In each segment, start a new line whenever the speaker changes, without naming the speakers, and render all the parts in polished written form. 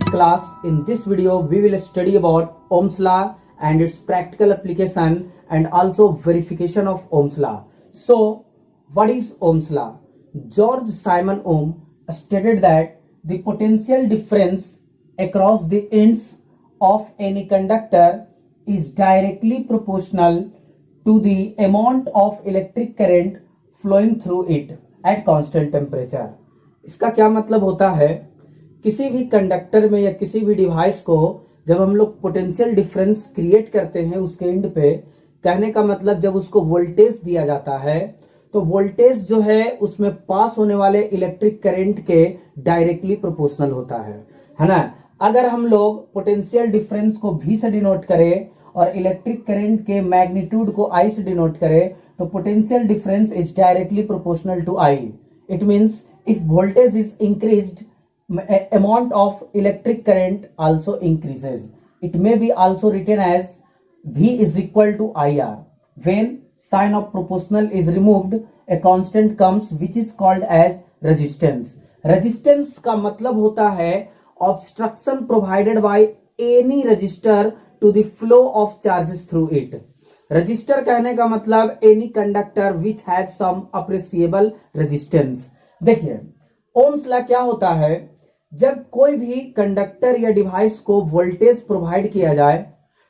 class. In this video, we will study about Ohm's law and its practical application and also verification of Ohm's law. So, what is Ohm's law? George Simon Ohm stated that the potential difference across the ends of any conductor is directly proportional to the amount of electric current flowing through it at constant temperature. इसका क्या मतलब होता है? किसी भी conductor में या किसी भी डिवाइस को जब हम लोग पोटेंशियल डिफरेंस क्रिएट करते हैं उसके एंड पे, कहने का मतलब जब उसको वोल्टेज दिया जाता है तो वोल्टेज जो है उसमें पास होने वाले इलेक्ट्रिक करंट के डायरेक्टली प्रोपोर्शनल होता है ना। अगर हम लोग पोटेंशियल डिफरेंस को V से डिनोट करें और इलेक्ट्रिक करंट के मैग्नीट्यूड को I से डिनोट करें तो potential difference is directly proportional to I. It means if voltage is increased, amount of electric current also increases. It may be also written as V is equal to IR. When sign of proportional is removed, a constant comes which is called as resistance. Resistance का मतलब होता है obstruction provided by any resistor to the flow of charges through it. Resistor कहने का मतलब any conductor which has some appreciable resistance. देखिए ohms law क्या होता है, जब कोई भी कंडक्टर या डिवाइस को वोल्टेज प्रोवाइड किया जाए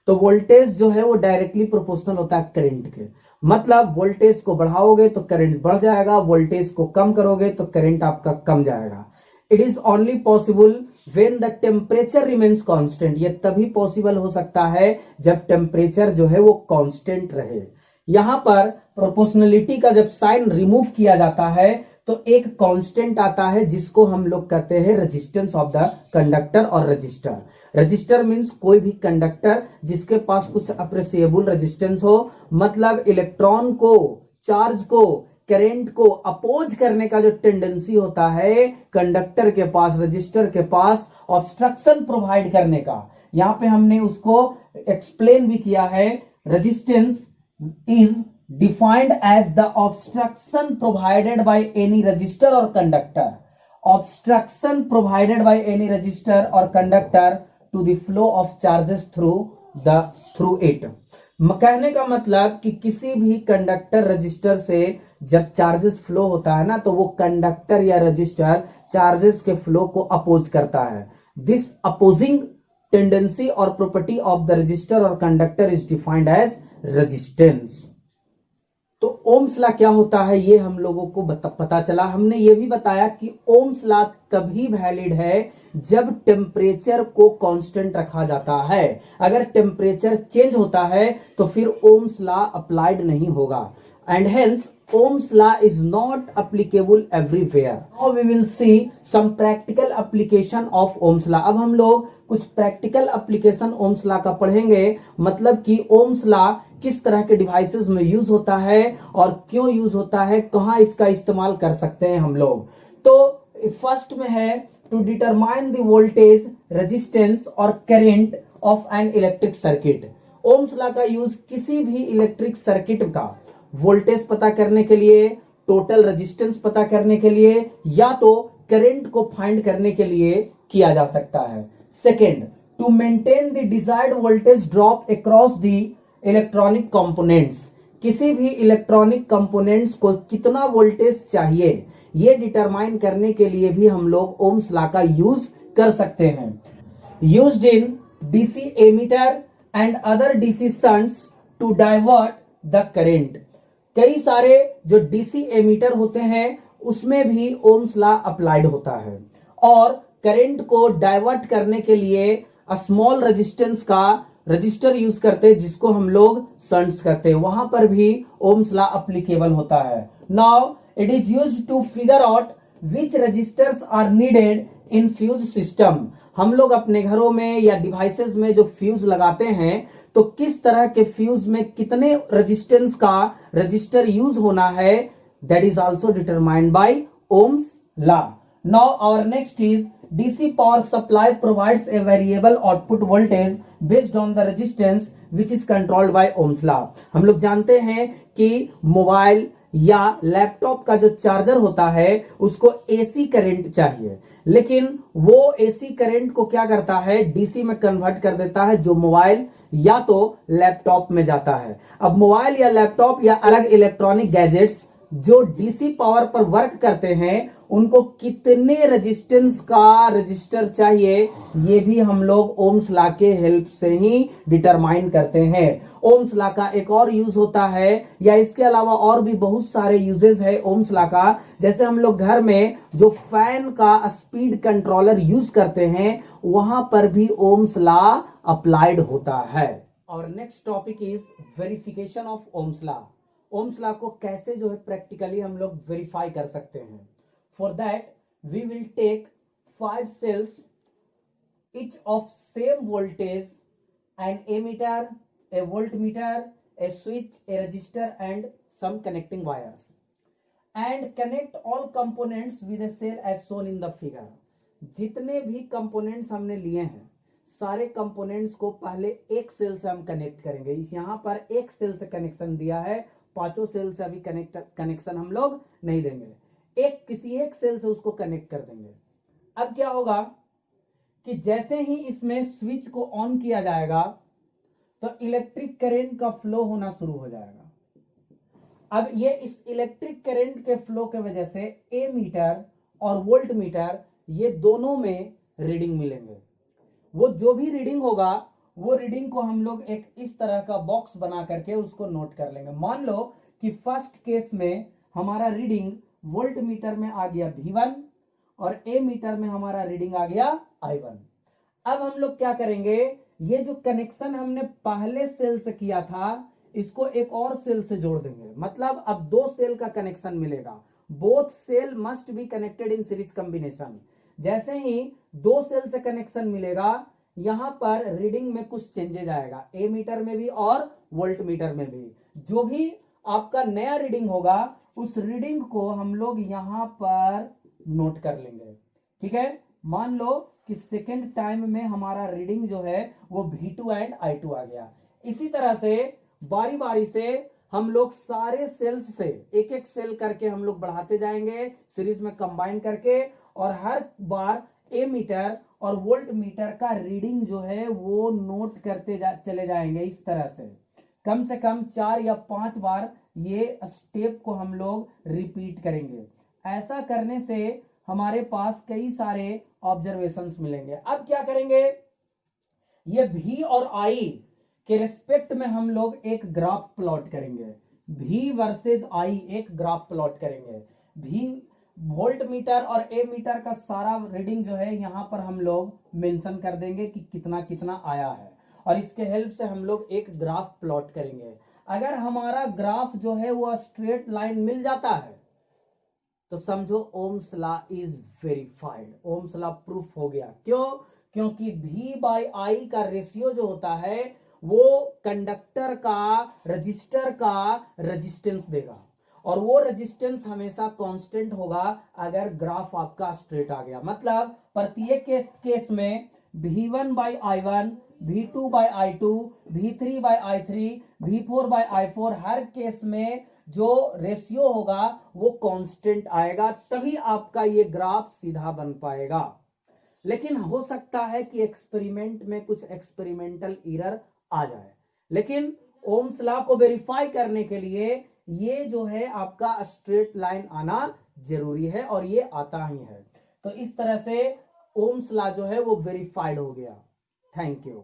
तो वोल्टेज जो है वो डायरेक्टली प्रोपोर्शनल होता है करंट के। मतलब वोल्टेज को बढ़ाओगे तो करंट बढ़ जाएगा, वोल्टेज को कम करोगे तो करंट आपका कम जाएगा। It is only possible when the temperature remains constant. ये तभी पॉसिबल हो सकता है जब टेम्परेचर जो है वो कांस्टेंट रहे। यहां पर प्रोपोर्शनलिटी का जब साइन रिमूव किया जाता है तो एक कांस्टेंट आता है जिसको हम लोग कहते हैं रेजिस्टेंस ऑफ द कंडक्टर और रजिस्टर। रजिस्टर मींस कोई भी कंडक्टर जिसके पास कुछ अप्रिशिएबल रेजिस्टेंस हो, मतलब इलेक्ट्रॉन को, चार्ज को, करंट को अपोज करने का जो टेंडेंसी होता है कंडक्टर के पास, रजिस्टर के पास ऑब्स्ट्रक्शन प्रोवाइड करने का। यहां पे हमने उसको एक्सप्लेन भी किया है। Resistance is defined as the obstruction provided by any resistor or conductor. Obstruction provided by any resistor or conductor to the flow of charges through it. कहने का मतलब कि किसी भी कंडक्टर रजिस्टर से जब चार्जेस फ्लो होता है ना तो वो कंडक्टर या रजिस्टर चार्जेस के फ्लो को अपोज करता है। दिस अपोजिंग टेंडेंसी और प्रॉपर्टी ऑफ द रजिस्टर और conductor is defined as resistance. तो ओम्स लॉ क्या होता है ये हम लोगों को पता चला। हमने ये भी बताया कि ओम्स लॉ तभी वैलिड है जब टेम्परेचर को कांस्टेंट रखा जाता है। अगर टेम्परेचर चेंज होता है तो फिर ओम्स लॉ अप्लाइड नहीं होगा and hence Ohm's law is not applicable everywhere. Now we will see some practical application of Ohm's law. अब हम लोग कुछ practical application Ohm's law का पढ़ेंगे, मतलब कि Ohm's law किस तरह के डिवाइसेस में यूज होता है और क्यों यूज होता है, कहाँ इसका इस्तेमाल कर सकते हैं हम लोग। तो फर्स्ट में है to determine the voltage, resistance और current of an electric circuit. Ohm's law का यूज किसी भी इलेक्ट्रिक सर्किट का वोल्टेज पता करने के लिए, टोटल रेजिस्टेंस पता करने के लिए या तो करंट को फाइंड करने के लिए किया जा सकता है। Second, to maintain the desired voltage drop across the electronic components. किसी भी इलेक्ट्रॉनिक कंपोनेंट्स को कितना वोल्टेज चाहिए ये डिटरमाइन करने के लिए भी हम लोग ओम्स लॉ का यूज कर सकते हैं। Used in DC ammeter and other DC shunts to divert the current. कई सारे जो डीसी एमीटर होते हैं उसमें भी ओम्स लॉ अप्लाइड होता है और करंट को डाइवर्ट करने के लिए स्मॉल रेजिस्टेंस का रजिस्टर यूज करते हैं जिसको हम लोग शंट्स कहते हैं, वहां पर भी ओम्स लॉ एप्लीकेबल होता है। Now it is used to figure out which resistors are needed in fuse system. हम लोग अपने घरों में या डिवाइसेस में जो फ्यूज लगाते हैं तो किस तरह के फ्यूज में कितने रेजिस्टेंस का रजिस्टर यूज होना है, that is also determined by Ohm's law. Now our next is DC power supply provides a variable output voltage based on the resistance which is controlled by Ohm's law. हम लोग जानते हैं कि mobile या laptop का जो charger होता है उसको एसी करंट चाहिए, लेकिन वो एसी करंट को क्या करता है, डीसी में कन्वर्ट कर देता है, जो मोबाइल या तो लैपटॉप में जाता है। अब मोबाइल या लैपटॉप या अलग इलेक्ट्रॉनिक गैजेट्स जो डीसी पावर पर वर्क करते हैं उनको कितने रेजिस्टेंस का रजिस्टर चाहिए, ये भी हम लोग ओम्स लॉ के हेल्प से ही डिटरमाइन करते हैं। ओम्स लॉ का एक और यूज होता है, या इसके अलावा और भी बहुत सारे यूजेस है ओम्स लॉ का। जैसे हम लोग घर में जो फैन का स्पीड कंट्रोलर यूज करते हैं वहां पर भी ओम्स लॉ अप्लाइड होता है। और next topic is verification of Ohm's law. Ohm's law को कैसे जो है प्रैक्टिकली हम लोग वेरीफाई कर सकते हैं। For that we will take 5 cells each of same voltage, an ammeter, a voltmeter, a switch, a resistor and some connecting wires, and connect all components with a cell as shown in the figure। जितने भी components हमने लिए हैं सारे components को पहले एक cell से हम कनेक्ट करेंगे। यहां पर एक सेल से कनेक्शन दिया है, पांचों सेल से अभी कनेक्शन हम लोग नहीं देंगे, किसी एक सेल से उसको कनेक्ट कर देंगे। अब क्या होगा कि जैसे ही इसमें स्विच को ऑन किया जाएगा तो इलेक्ट्रिक करंट का फ्लो होना शुरू हो जाएगा। अब ये इस इलेक्ट्रिक करंट के फ्लो के वजह से ए मीटर और वोल्ट मीटर ये दोनों में रीडिंग मिलेंगे। वो जो भी रीडिंग होगा वो रीडिंग को हम लोग एक इस तरह का बॉक्स बना करके उसको नोट कर लेंगे। मान लो कि फर्स्ट केस में हमारा रीडिंग वोल्ट मीटर में आ गया V1 और ए मीटर में हमारा रीडिंग आ गया I1। अब हम लोग क्या करेंगे, ये जो कनेक्शन हमने पहले सेल से किया था इसको एक और सेल से जोड़ देंगे, मतलब अब 2 सेल का कनेक्शन मिलेगा। Both cell must be connected in series combination. जैसे ही 2 सेल से कनेक्शन मिलेगा यहां पर रीडिंग में कुछ चेंजेज आएगा, ए मीटर में भी और वोल्ट मीटर में भी। जो भी आपका नया रीडिंग होगा उस रीडिंग को हम लोग यहां पर नोट कर लेंगे। ठीक है, मान लो कि सेकेंड टाइम में हमारा रीडिंग जो है वो V2 एंड I2 आ गया। इसी तरह से बारी बारी से हम लोग सारे सेल्स से एक एक सेल करके हम लोग बढ़ाते जाएंगे सीरीज में कंबाइन करके, और हर बार ए मीटर और वोल्ट मीटर का रीडिंग जो है वो नोट करते चले जाएंगे। इस तरह से कम 4 या 5 बार ये स्टेप को हम लोग रिपीट करेंगे। ऐसा करने से हमारे पास कई सारे ऑब्जर्वेशंस मिलेंगे। अब क्या करेंगे, ये V और I के रिस्पेक्ट में हम लोग एक ग्राफ प्लॉट करेंगे। V वर्सेस I एक ग्राफ प्लॉट करेंगे। V वोल्ट मीटर और ए मीटर का सारा रीडिंग जो है यहां पर हम लोग मेंशन कर देंगे कि कितना कितना आया है, और इसके हेल्प से हम लोग एक ग्राफ प्लॉट करेंगे। अगर हमारा ग्राफ जो है वो स्ट्रेट लाइन मिल जाता है तो समझो Ohm's law is verified, Ohm's law proof हो गया। क्यों? क्योंकि V बाई I का रेशियो जो होता है वो कंडक्टर का रजिस्टर का रेजिस्टेंस देगा, और वो रेजिस्टेंस हमेशा कांस्टेंट होगा अगर ग्राफ आपका स्ट्रेट आ गया। मतलब प्रत्येक केस में V1 by I1, V2 by I2, V3 by I3, V4 by I4 her case में जो रेशियो होगा वो कांस्टेंट आएगा, तभी आपका ये ग्राफ सीधा बन पाएगा। लेकिन हो सकता है कि एक्सपेरिमेंट में कुछ एक्सपेरिमेंटल एरर आ जाए, लेकिन ओम्स लॉ को वेरीफाई करने के लिए ये जो है आपका स्ट्रेट लाइन आना जरूरी है, और ये आता ही है। तो इस तरह से ओम्स लॉ जो है वो वेरीफाइड हो गया। Thank you.